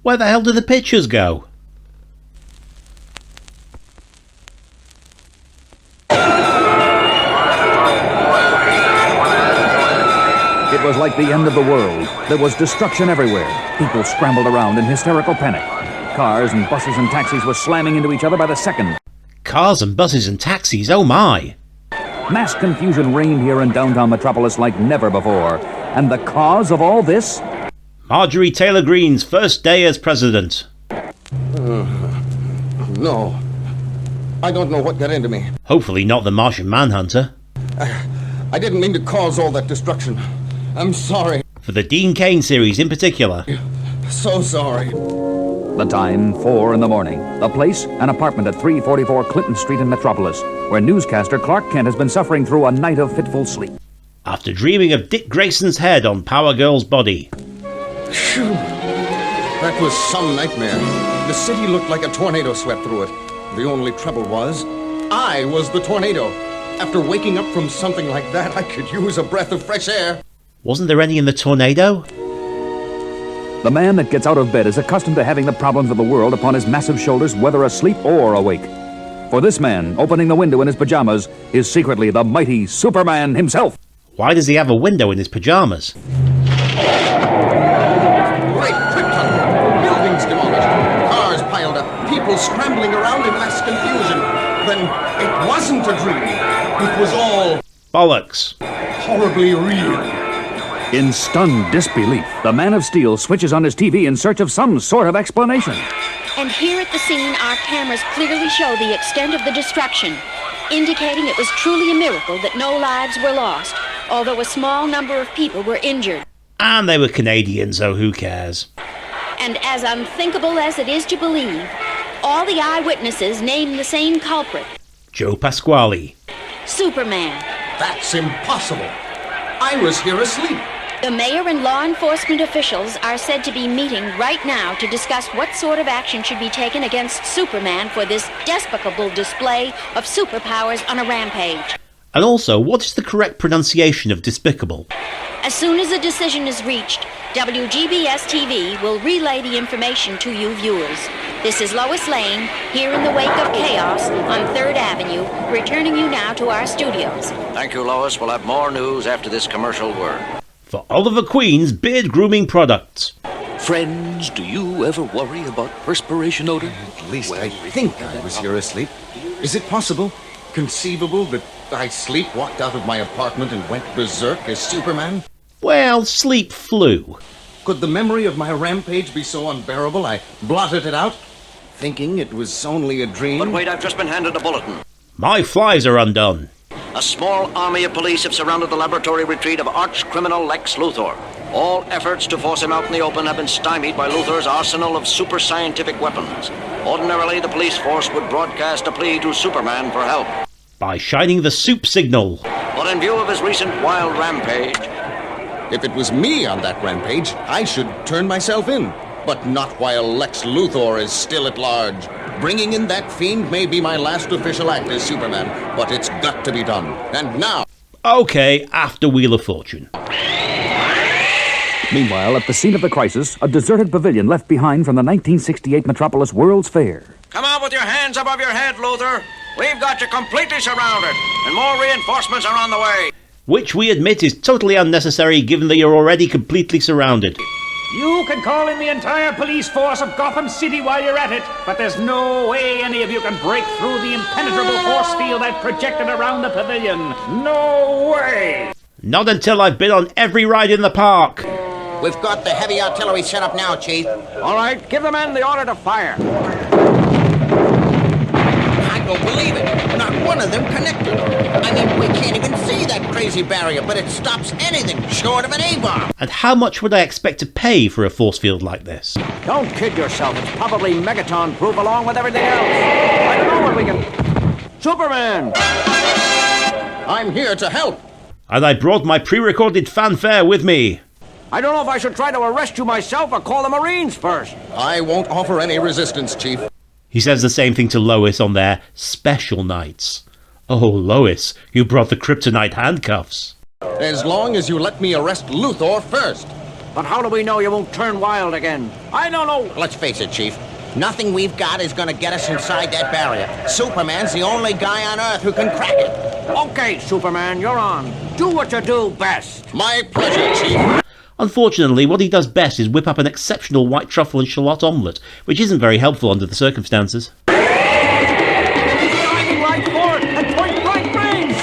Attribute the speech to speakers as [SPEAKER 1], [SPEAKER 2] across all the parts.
[SPEAKER 1] Where the hell did the pictures go?
[SPEAKER 2] It was like the end of the world. There was destruction everywhere. People scrambled around in hysterical panic. Cars and buses and taxis were slamming into each other by the second.
[SPEAKER 1] Cars and buses and taxis, oh my!
[SPEAKER 2] Mass confusion reigned here in downtown Metropolis like never before. And the cause of all this?
[SPEAKER 1] Marjorie Taylor Greene's first day as president.
[SPEAKER 3] No. I don't know what got into me.
[SPEAKER 1] Hopefully not the Martian Manhunter.
[SPEAKER 3] I didn't mean to cause all that destruction. I'm sorry.
[SPEAKER 1] For the Dean Cain series in particular.
[SPEAKER 3] So sorry.
[SPEAKER 2] The time, 4 in the morning. The place, an apartment at 344 Clinton Street in Metropolis, where newscaster Clark Kent has been suffering through a night of fitful sleep.
[SPEAKER 1] After dreaming of Dick Grayson's head on Power Girl's body.
[SPEAKER 3] Phew. That was some nightmare. The city looked like a tornado swept through it. The only trouble was, I was the tornado. After waking up from something like that, I could use a breath of fresh air.
[SPEAKER 1] Wasn't there any in the tornado?
[SPEAKER 2] The man that gets out of bed is accustomed to having the problems of the world upon his massive shoulders, whether asleep or awake. For this man, opening the window in his pajamas, is secretly the mighty Superman himself.
[SPEAKER 1] Why does he have a window in his pajamas?
[SPEAKER 3] Great krypton! Buildings demolished, cars piled up, people scrambling around in mass confusion. Then it wasn't a dream. It was all
[SPEAKER 1] Bollocks.
[SPEAKER 3] horribly real.
[SPEAKER 2] In stunned disbelief, the Man of Steel switches on his TV in search of some sort of explanation.
[SPEAKER 4] And here at the scene, our cameras clearly show the extent of the destruction, indicating it was truly a miracle that no lives were lost, although a small number of people were injured.
[SPEAKER 1] And they were Canadian, so who cares?
[SPEAKER 4] And as unthinkable as it is to believe, all the eyewitnesses named the same culprit,
[SPEAKER 1] Joe Pasquale.
[SPEAKER 4] Superman.
[SPEAKER 3] That's impossible. I was here asleep.
[SPEAKER 4] The mayor and law enforcement officials are said to be meeting right now to discuss what sort of action should be taken against Superman for this despicable display of superpowers on a rampage.
[SPEAKER 1] And also, what is the correct pronunciation of despicable?
[SPEAKER 4] As soon as a decision is reached, WGBS TV will relay the information to you viewers. This is Lois Lane, here in the wake of chaos on 3rd Avenue, returning you now to our studios.
[SPEAKER 5] Thank you, Lois. We'll have more news after this commercial word.
[SPEAKER 1] For Oliver Queen's beard grooming products.
[SPEAKER 6] Friends, do you ever worry about perspiration odor?
[SPEAKER 3] At least I think I was here asleep. Is it possible, conceivable, that I sleepwalked out of my apartment and went berserk as Superman?
[SPEAKER 1] Well, sleep flew.
[SPEAKER 3] Could the memory of my rampage be so unbearable I blotted it out, thinking it was only a dream?
[SPEAKER 5] But wait, I've just been handed a bulletin.
[SPEAKER 1] My flies are undone.
[SPEAKER 5] A small army of police have surrounded the laboratory retreat of arch-criminal Lex Luthor. All efforts to force him out in the open have been stymied by Luthor's arsenal of super-scientific weapons. Ordinarily, the police force would broadcast a plea to Superman for help.
[SPEAKER 1] By shining the soup signal.
[SPEAKER 5] But in view of his recent wild rampage...
[SPEAKER 3] If it was me on that rampage, I should turn myself in. But not while Lex Luthor is still at large. Bringing in that fiend may be my last official act as Superman, but it's got to be done. And now...
[SPEAKER 1] Okay, after Wheel of Fortune.
[SPEAKER 2] Meanwhile, at the scene of the crisis, a deserted pavilion left behind from the 1968 Metropolis World's Fair.
[SPEAKER 5] Come out with your hands above your head, Luthor. We've got you completely surrounded, and more reinforcements are on the way.
[SPEAKER 1] Which we admit is totally unnecessary given that you're already completely surrounded.
[SPEAKER 7] You can call in the entire police force of Gotham City while you're at it, but there's no way any of you can break through the impenetrable force field I've projected around the pavilion. No way!
[SPEAKER 1] Not until I've been on every ride in the park.
[SPEAKER 8] We've got the heavy artillery set up now, Chief.
[SPEAKER 7] All right, give the men the order to fire.
[SPEAKER 8] I don't believe it. Not one of them connected. I mean, we can't even see that crazy barrier, but it stops anything short of an A-bomb.
[SPEAKER 1] And how much would I expect to pay for a force field like this?
[SPEAKER 7] Don't kid yourself. It's probably Megaton-proof along with everything else. I don't know what we can... Superman!
[SPEAKER 3] I'm here to help.
[SPEAKER 1] And I brought my pre-recorded fanfare with me.
[SPEAKER 7] I don't know if I should try to arrest you myself or call the Marines first.
[SPEAKER 3] I won't offer any resistance, Chief.
[SPEAKER 1] He says the same thing to Lois on their special nights. Oh, Lois, you brought the kryptonite handcuffs.
[SPEAKER 3] As long as you let me arrest Luthor first.
[SPEAKER 5] But how do we know you won't turn wild again?
[SPEAKER 7] I don't know.
[SPEAKER 8] Let's face it, Chief. Nothing we've got is gonna get us inside that barrier. Superman's the only guy on Earth who can crack it.
[SPEAKER 5] Okay, Superman, you're on. Do what you do best.
[SPEAKER 3] My pleasure, Chief.
[SPEAKER 1] Unfortunately, what he does best is whip up an exceptional white truffle and shallot omelette, which isn't very helpful under the circumstances.
[SPEAKER 7] Diving right for it at point blank range.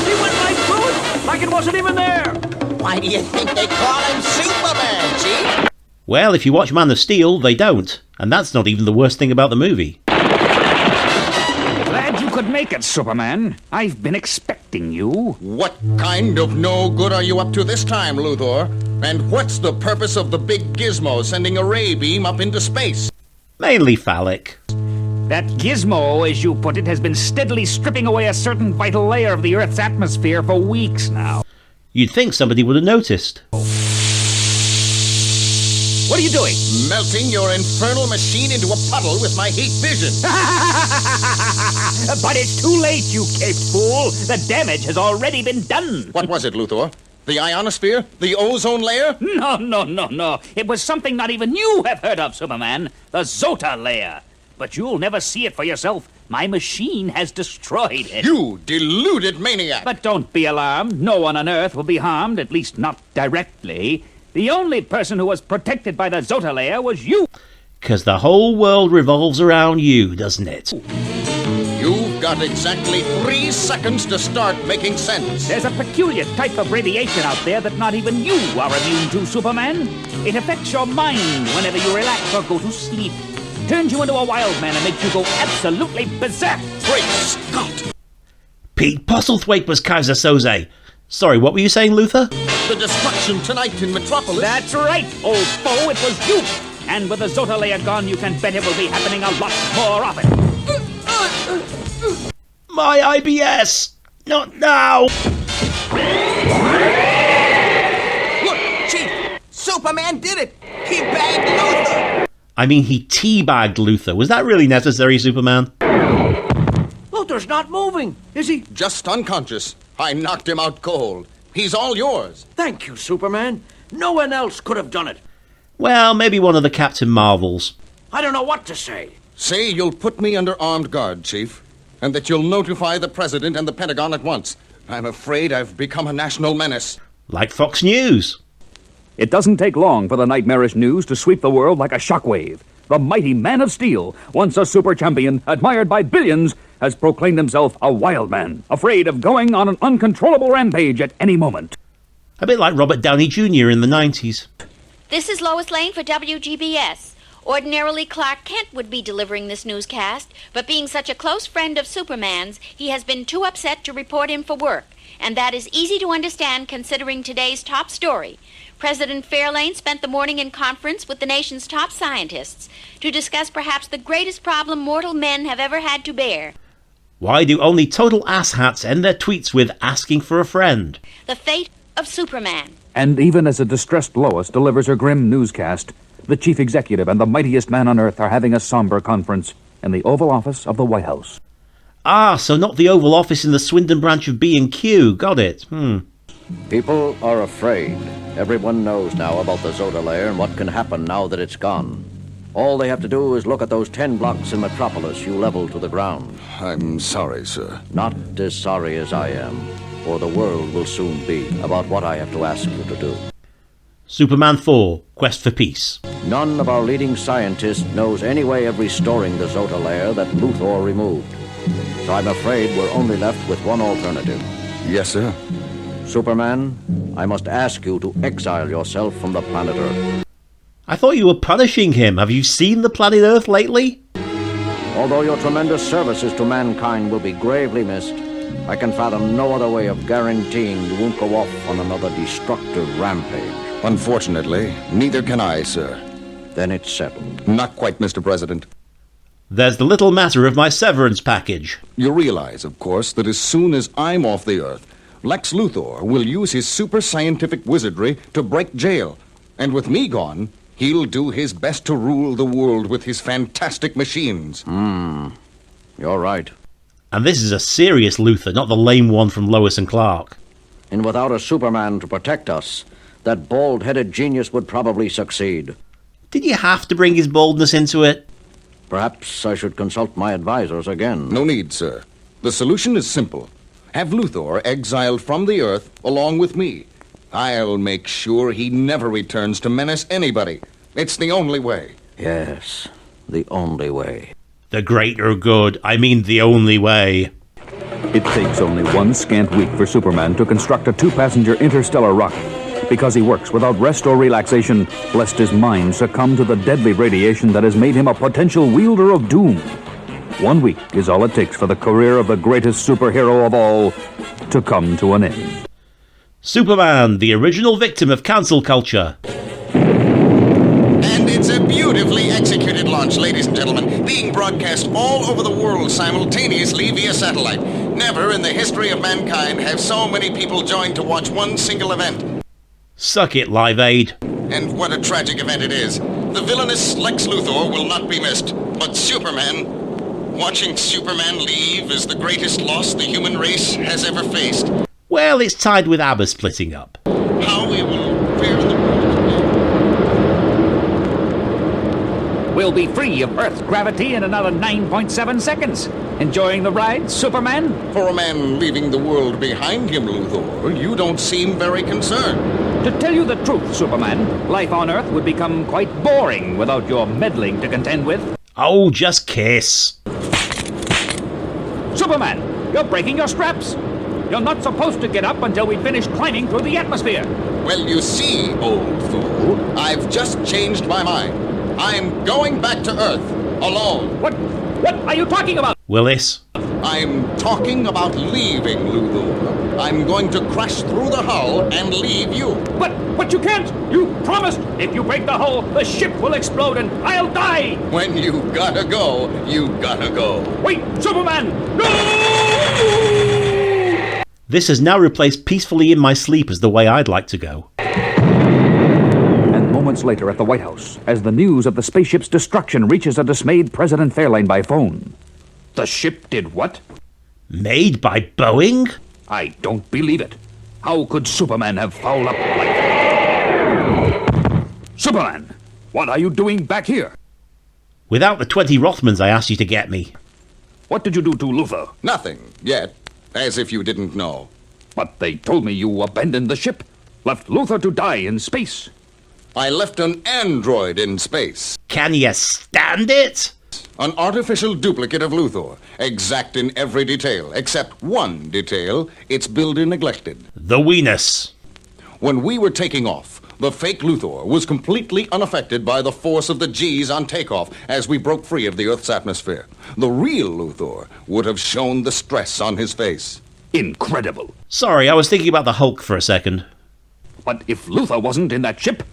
[SPEAKER 7] He went right through it like it wasn't even there.
[SPEAKER 8] Why do you think they call him Superman, Chief?
[SPEAKER 1] Well, if you watch Man of Steel, they don't. And that's not even the worst thing about the movie.
[SPEAKER 7] Glad you could make it, Superman. I've been expecting you.
[SPEAKER 3] What kind of no good are you up to this time, Luthor? And what's the purpose of the big gizmo sending a ray beam up into space?
[SPEAKER 1] Mainly phallic.
[SPEAKER 7] That gizmo, as you put it, has been steadily stripping away a certain vital layer of the Earth's atmosphere for weeks now.
[SPEAKER 1] You'd think somebody would have noticed.
[SPEAKER 7] What are you doing?
[SPEAKER 3] Melting your infernal machine into a puddle with my heat vision.
[SPEAKER 7] But it's too late, you caped fool. The damage has already been done.
[SPEAKER 3] What was it, Luthor? The ionosphere? The ozone layer?
[SPEAKER 7] No. It was something not even you have heard of, Superman. The Zota layer. But you'll never see it for yourself. My machine has destroyed it.
[SPEAKER 3] You deluded maniac!
[SPEAKER 7] But don't be alarmed. No one on Earth will be harmed, at least not directly. The only person who was protected by the Zota layer was you.
[SPEAKER 1] 'Cause the whole world revolves around you, doesn't it?
[SPEAKER 3] You've got exactly 3 seconds to start making sense.
[SPEAKER 7] There's a peculiar type of radiation out there that not even you are immune to, Superman. It affects your mind whenever you relax or go to sleep. Turns you into a wild man and makes you go absolutely berserk.
[SPEAKER 3] Great Scott!
[SPEAKER 1] Pete Postlethwaite was Kaiser Soze. Sorry, what were you saying, Luther?
[SPEAKER 3] The destruction tonight in Metropolis.
[SPEAKER 7] That's right, old foe, it was you. And with the Zota layer gone, you can bet it will be happening a lot more often.
[SPEAKER 1] My IBS! Not now!
[SPEAKER 8] Look, Chief! Superman did it! He bagged Luthor!
[SPEAKER 1] I mean, he teabagged Luther. Was that really necessary, Superman?
[SPEAKER 5] Luthor's not moving, is he?
[SPEAKER 3] Just unconscious. I knocked him out cold. He's all yours.
[SPEAKER 5] Thank you, Superman. No one else could have done it.
[SPEAKER 1] Well, maybe one of the Captain Marvels.
[SPEAKER 5] I don't know what to say.
[SPEAKER 3] Say you'll put me under armed guard, Chief, and that you'll notify the President and the Pentagon at once. I'm afraid I've become a national menace.
[SPEAKER 1] Like Fox News.
[SPEAKER 2] It doesn't take long for the nightmarish news to sweep the world like a shockwave. The mighty Man of Steel, once a super champion, admired by billions, has proclaimed himself a wild man, afraid of going on an uncontrollable rampage at any moment.
[SPEAKER 1] A bit like Robert Downey Jr. in the 90s.
[SPEAKER 4] This is Lois Lane for WGBS. Ordinarily, Clark Kent would be delivering this newscast, but being such a close friend of Superman's, he has been too upset to report him for work. And that is easy to understand considering today's top story. President Fairlane spent the morning in conference with the nation's top scientists to discuss perhaps the greatest problem mortal men have ever had to bear.
[SPEAKER 1] Why do only total asshats end their tweets with asking for a friend?
[SPEAKER 4] The fate of Superman.
[SPEAKER 2] And even as a distressed Lois delivers her grim newscast, the chief executive and the mightiest man on Earth are having a somber conference in the Oval Office of the White House.
[SPEAKER 1] Ah, so not the Oval Office in the Swindon branch of B&Q. Got it.
[SPEAKER 5] People are afraid. Everyone knows now about the Zota layer and what can happen now that it's gone. All they have to do is look at those 10 blocks in Metropolis you leveled to the ground.
[SPEAKER 3] I'm sorry, sir.
[SPEAKER 5] Not as sorry as I am, for the world will soon be about what I have to ask you to do.
[SPEAKER 1] Superman 4, Quest for Peace.
[SPEAKER 5] None of our leading scientists knows any way of restoring the Zota layer that Luthor removed. So I'm afraid we're only left with one alternative.
[SPEAKER 3] Yes, sir.
[SPEAKER 5] Superman, I must ask you to exile yourself from the planet Earth.
[SPEAKER 1] I thought you were punishing him. Have you seen the planet Earth lately?
[SPEAKER 5] Although your tremendous services to mankind will be gravely missed, I can fathom no other way of guaranteeing you won't go off on another destructive rampage.
[SPEAKER 3] Unfortunately, neither can I, sir.
[SPEAKER 5] Then it's settled.
[SPEAKER 3] Not quite, Mr. President.
[SPEAKER 1] There's the little matter of my severance package.
[SPEAKER 3] You realize, of course, that as soon as I'm off the Earth, Lex Luthor will use his super scientific wizardry to break jail. And with me gone, he'll do his best to rule the world with his fantastic machines.
[SPEAKER 5] You're right.
[SPEAKER 1] And this is a serious Luthor, not the lame one from Lois and Clark.
[SPEAKER 5] And without a Superman to protect us, that bald-headed genius would probably succeed.
[SPEAKER 1] Did you have to bring his baldness into it?
[SPEAKER 5] Perhaps I should consult my advisors again.
[SPEAKER 3] No need, sir. The solution is simple. Have Luthor exiled from the Earth along with me. I'll make sure he never returns to menace anybody. It's the only way.
[SPEAKER 5] Yes, the only way.
[SPEAKER 1] The greater good. I mean the only way.
[SPEAKER 2] It takes only one scant week for Superman to construct a 2-passenger interstellar rocket, because he works without rest or relaxation, lest his mind succumb to the deadly radiation that has made him a potential wielder of doom. 1 week is all it takes for the career of the greatest superhero of all to come to an end.
[SPEAKER 1] Superman, the original victim of cancel culture.
[SPEAKER 3] And it's a beautifully executed launch, ladies and gentlemen, being broadcast all over the world simultaneously via satellite. Never in the history of mankind have so many people joined to watch one single event.
[SPEAKER 1] Suck it, Live Aid.
[SPEAKER 3] And what a tragic event it is. The villainous Lex Luthor will not be missed, but Superman... Watching Superman leave is the greatest loss the human race has ever faced.
[SPEAKER 1] Well, it's tied with ABBA splitting up.
[SPEAKER 3] How we will fare in the world.
[SPEAKER 7] We'll be free of Earth's gravity in another 9.7 seconds. Enjoying the ride, Superman?
[SPEAKER 3] For a man leaving the world behind him, Luthor, you don't seem very concerned.
[SPEAKER 7] To tell you the truth, Superman, life on Earth would become quite boring without your meddling to contend with.
[SPEAKER 1] Oh, just kiss.
[SPEAKER 7] Superman, you're breaking your straps. You're not supposed to get up until we finish climbing through the atmosphere.
[SPEAKER 3] Well, you see, old fool, I've just changed my mind. I'm going back to Earth, alone.
[SPEAKER 7] What are you talking about?
[SPEAKER 1] Willis.
[SPEAKER 3] I'm talking about leaving, Luthor. I'm going to crash through the hull and leave you.
[SPEAKER 7] But you can't. You promised. If you break the hull, the ship will explode and I'll die.
[SPEAKER 3] When you gotta go, you gotta go.
[SPEAKER 7] Wait, Superman! No!
[SPEAKER 1] This has now replaced Peacefully in My Sleep as the way I'd like to go.
[SPEAKER 2] And moments later at the White House, as the news of the spaceship's destruction reaches a dismayed President Fairlane by phone.
[SPEAKER 7] The ship did what?
[SPEAKER 1] Made by Boeing?
[SPEAKER 7] I don't believe it. How could Superman have fouled up like that? Superman, what are you doing back here?
[SPEAKER 1] Without the 20 Rothmans I asked you to get me.
[SPEAKER 7] What did you do to Luthor?
[SPEAKER 3] Nothing, yet. As if you didn't know.
[SPEAKER 7] But they told me you abandoned the ship, left Luthor to die in space.
[SPEAKER 3] I left an android in space.
[SPEAKER 1] Can you stand it?
[SPEAKER 3] An artificial duplicate of Luthor, exact in every detail, except one detail, its builder neglected.
[SPEAKER 1] The weenus.
[SPEAKER 3] When we were taking off, the fake Luthor was completely unaffected by the force of the G's on takeoff as we broke free of the Earth's atmosphere. The real Luthor would have shown the stress on his face.
[SPEAKER 7] Incredible.
[SPEAKER 1] Sorry, I was thinking about the Hulk for a second.
[SPEAKER 7] But if Luthor wasn't in that ship,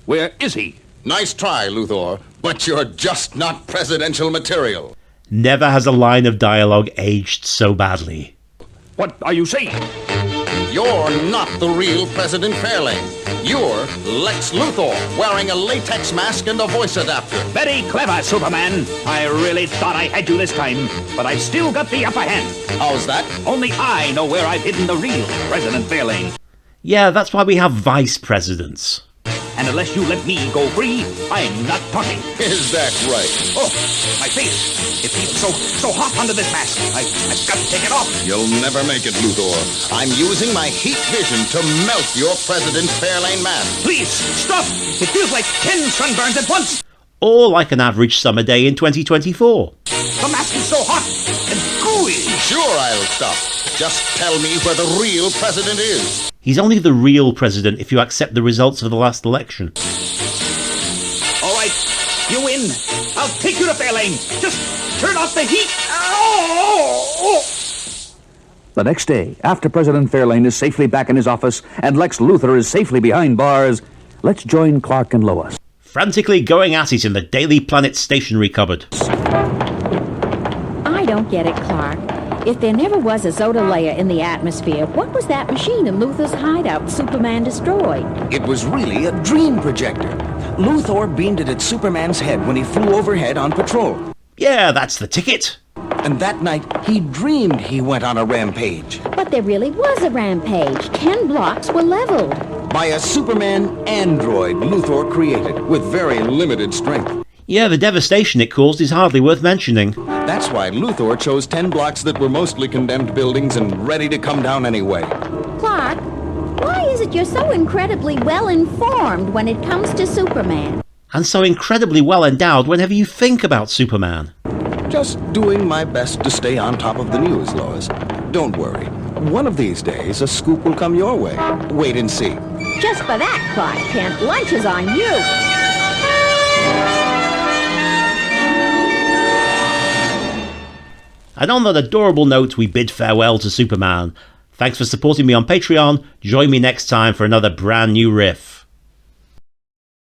[SPEAKER 7] where is he?
[SPEAKER 3] Nice try, Luthor, but you're just not presidential material.
[SPEAKER 1] Never has a line of dialogue aged so badly.
[SPEAKER 7] What are you saying?
[SPEAKER 3] You're not the real President Fairlane. You're Lex Luthor, wearing a latex mask and a voice adapter.
[SPEAKER 7] Very clever, Superman. I really thought I had you this time, but I've still got the upper hand.
[SPEAKER 3] How's that?
[SPEAKER 7] Only I know where I've hidden the real President Fairlane.
[SPEAKER 1] Yeah, that's why we have vice presidents.
[SPEAKER 7] And unless you let me go free, I'm not talking.
[SPEAKER 3] Is that right?
[SPEAKER 7] Oh, my face. It feels so hot under this mask. I've got to take it off.
[SPEAKER 3] You'll never make it, Luthor. I'm using my heat vision to melt your President Fairlane mask.
[SPEAKER 7] Please, stop. It feels like 10 sunburns at once.
[SPEAKER 1] Or like an average summer day in 2024.
[SPEAKER 7] The mask is so hot and gooey.
[SPEAKER 3] Sure, I'll stop. Just tell me where the real president is.
[SPEAKER 1] He's only the real president if you accept the results of the last election.
[SPEAKER 7] All right, you win. I'll take you to Fairlane. Just turn off the heat. Oh!
[SPEAKER 2] The next day, after President Fairlane is safely back in his office and Lex Luthor is safely behind bars, let's join Clark and Lois.
[SPEAKER 1] Frantically going at it in the Daily Planet stationery cupboard.
[SPEAKER 9] I don't get it, Clark. If there never was a Zoda layer in the atmosphere, what was that machine in Luthor's hideout Superman destroyed?
[SPEAKER 8] It was really a dream projector. Luthor beamed it at Superman's head when he flew overhead on patrol.
[SPEAKER 1] Yeah, that's the ticket.
[SPEAKER 8] And that night, he dreamed he went on a rampage.
[SPEAKER 9] But there really was a rampage. 10 blocks were leveled.
[SPEAKER 3] by a Superman android Luthor created with very limited strength.
[SPEAKER 1] Yeah, the devastation it caused is hardly worth mentioning.
[SPEAKER 3] That's why Luthor chose 10 blocks that were mostly condemned buildings and ready to come down anyway.
[SPEAKER 9] Clark, why is it you're so incredibly well informed when it comes to Superman?
[SPEAKER 1] And so incredibly well endowed whenever you think about Superman.
[SPEAKER 3] Just doing my best to stay on top of the news, Lois. Don't worry. One of these days, a scoop will come your way. Wait and see.
[SPEAKER 9] Just for that, Clark Kent, lunch is on you.
[SPEAKER 1] And on that adorable note, we bid farewell to Superman. Thanks for supporting me on Patreon. Join me next time for another brand new riff.